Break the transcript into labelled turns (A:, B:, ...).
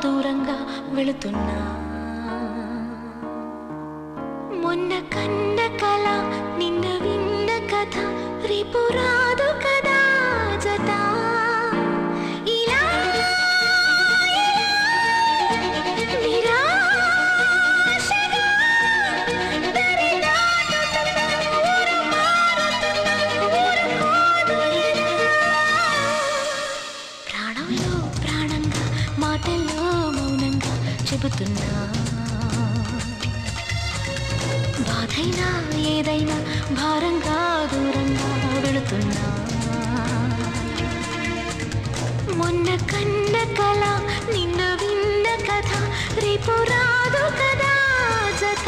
A: దూరంగా వెళుతున్నా మొన్న కన్న కల నిన్న విన్న కథ రేపు రాదు కదా జత ఇలా నిరాశగా దరి దాటుతున్నా ఊరు మారుతున్నా ఊరుకోదు ఇలా ప్రాణంలో ప్రాణంగా మాటల్లో మౌనంగా చెబుతున్నా బాధైనా ఏదైనా భారంగా దూరంగా వెళుతున్నా మొన్న కన్న కల నిన్న విన్న కథ రేపు రాదు కదా జత